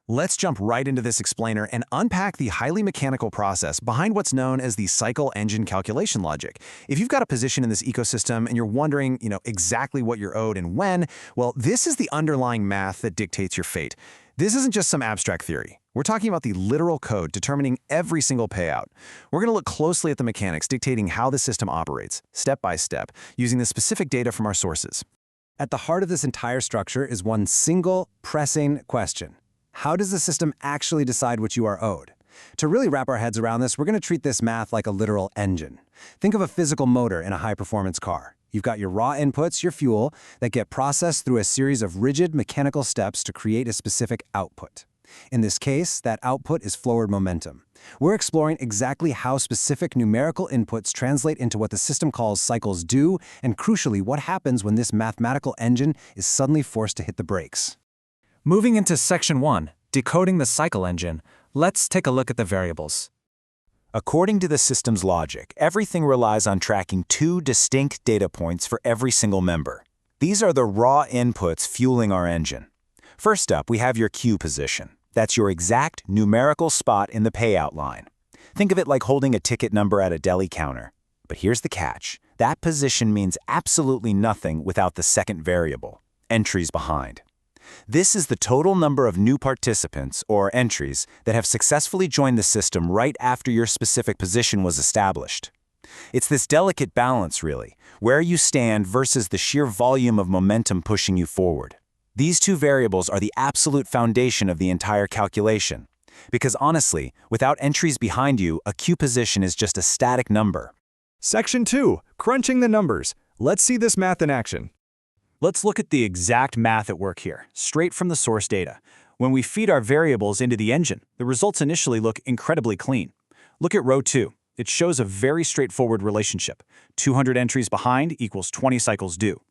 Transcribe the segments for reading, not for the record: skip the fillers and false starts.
Let's jump right into this explainer and unpack the highly mechanical process behind what's known as the cycle engine calculation logic. If you've got a position in this ecosystem and you're wondering, exactly what you're owed and when, well, this is the underlying math that dictates your fate. This isn't just some abstract theory. We're talking about the literal code determining every single payout. We're going to look closely at the mechanics dictating how the system operates, step by step, using the specific data from our sources. At the heart of this entire structure is one single, pressing question. How does the system actually decide what you are owed? To really wrap our heads around this, we're going to treat this math like a literal engine. Think of a physical motor in a high-performance car. You've got your raw inputs, your fuel, that get processed through a series of rigid mechanical steps to create a specific output. In this case, that output is forward momentum. We're exploring exactly how specific numerical inputs translate into what the system calls cycles do, and crucially, what happens when this mathematical engine is suddenly forced to hit the brakes. Moving into Section 1, Decoding the Cycle Engine, let's take a look at the variables. According to the system's logic, everything relies on tracking two distinct data points for every single member. These are the raw inputs fueling our engine. First up, we have your Q position. That's your exact numerical spot in the payout line. Think of it like holding a ticket number at a deli counter. But here's the catch. That position means absolutely nothing without the second variable, entries behind. This is the total number of new participants, or entries, that have successfully joined the system right after your specific position was established. It's this delicate balance, really, where you stand versus the sheer volume of momentum pushing you forward. These two variables are the absolute foundation of the entire calculation. Because honestly, without entries behind you, a Q position is just a static number. Section 2, Crunching the Numbers. Let's see this math in action. Let's look at the exact math at work here, straight from the source data. When we feed our variables into the engine, the results initially look incredibly clean. Look at row 2. It shows a very straightforward relationship. 200 entries behind equals 20 cycles due.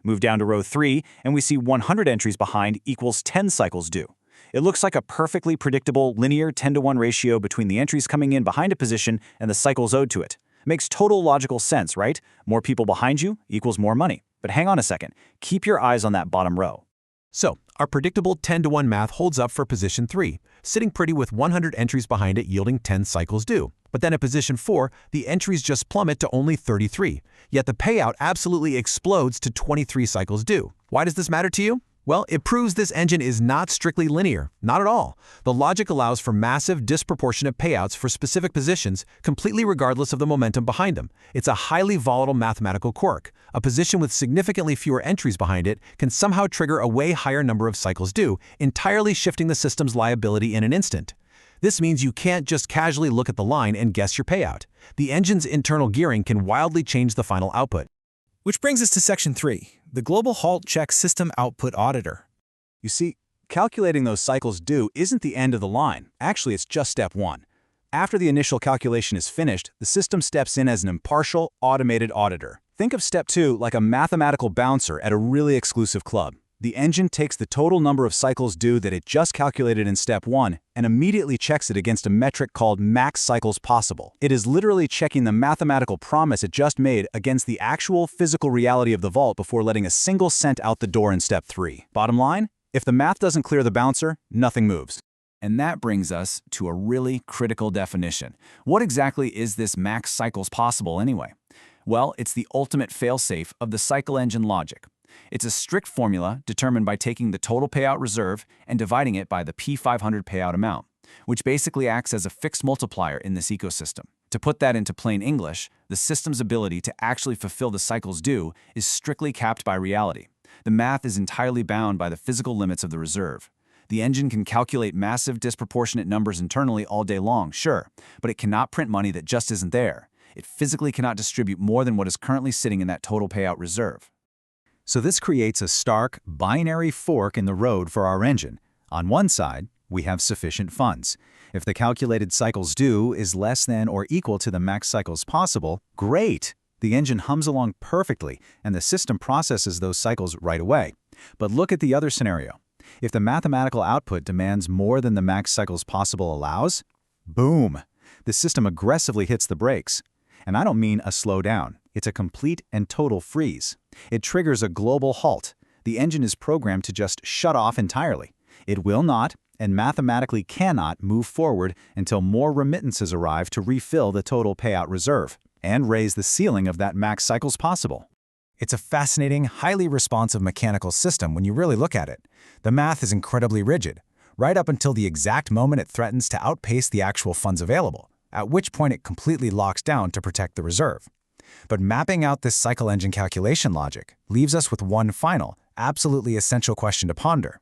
Move down to row 3, and we see 100 entries behind equals 10 cycles due. It looks like a perfectly predictable linear 10-to-1 ratio between the entries coming in behind a position and the cycles owed to it. Makes total logical sense, right? More people behind you equals more money. But hang on a second. Keep your eyes on that bottom row. So, our predictable 10-to-1 math holds up for position 3, sitting pretty with 100 entries behind it yielding 10 cycles due. But then at position 4, the entries just plummet to only 33, yet the payout absolutely explodes to 23 cycles due. Why does this matter to you? Well, it proves this engine is not strictly linear, not at all. The logic allows for massive, disproportionate payouts for specific positions, completely regardless of the momentum behind them. It's a highly volatile mathematical quirk. A position with significantly fewer entries behind it can somehow trigger a way higher number of cycles due, entirely shifting the system's liability in an instant. This means you can't just casually look at the line and guess your payout. The engine's internal gearing can wildly change the final output. Which brings us to Section 3, the Global Halt Check System Output Auditor. You see, calculating those cycles due isn't the end of the line. Actually, it's just step 1. After the initial calculation is finished, the system steps in as an impartial, automated auditor. Think of step 2 like a mathematical bouncer at a really exclusive club. The engine takes the total number of cycles due that it just calculated in step 1 and immediately checks it against a metric called max cycles possible. It is literally checking the mathematical promise it just made against the actual physical reality of the vault before letting a single cent out the door in step 3. Bottom line, if the math doesn't clear the bouncer, nothing moves. And that brings us to a really critical definition. What exactly is this max cycles possible anyway? Well, it's the ultimate failsafe of the cycle engine logic. It's a strict formula determined by taking the total payout reserve and dividing it by the P500 payout amount, which basically acts as a fixed multiplier in this ecosystem. To put that into plain English, the system's ability to actually fulfill the cycles due is strictly capped by reality. The math is entirely bound by the physical limits of the reserve. The engine can calculate massive disproportionate numbers internally all day long, sure, but it cannot print money that just isn't there. It physically cannot distribute more than what is currently sitting in that total payout reserve. So this creates a stark, binary fork in the road for our engine. On one side, we have sufficient funds. If the calculated cycles due is less than or equal to the max cycles possible, great! The engine hums along perfectly, and the system processes those cycles right away. But look at the other scenario. If the mathematical output demands more than the max cycles possible allows, boom! The system aggressively hits the brakes. And I don't mean a slowdown. It's a complete and total freeze. It triggers a global halt. The engine is programmed to just shut off entirely. It will not, and mathematically cannot move forward until more remittances arrive to refill the total payout reserve and raise the ceiling of that max cycles possible. It's a fascinating, highly responsive mechanical system when you really look at it. The math is incredibly rigid, right up until the exact moment it threatens to outpace the actual funds available, at which point it completely locks down to protect the reserve. But mapping out this cycle engine calculation logic leaves us with one final, absolutely essential question to ponder.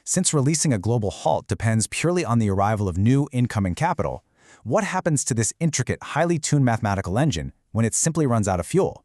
Since releasing a global halt depends purely on the arrival of new incoming capital, what happens to this intricate, highly tuned mathematical engine when it simply runs out of fuel?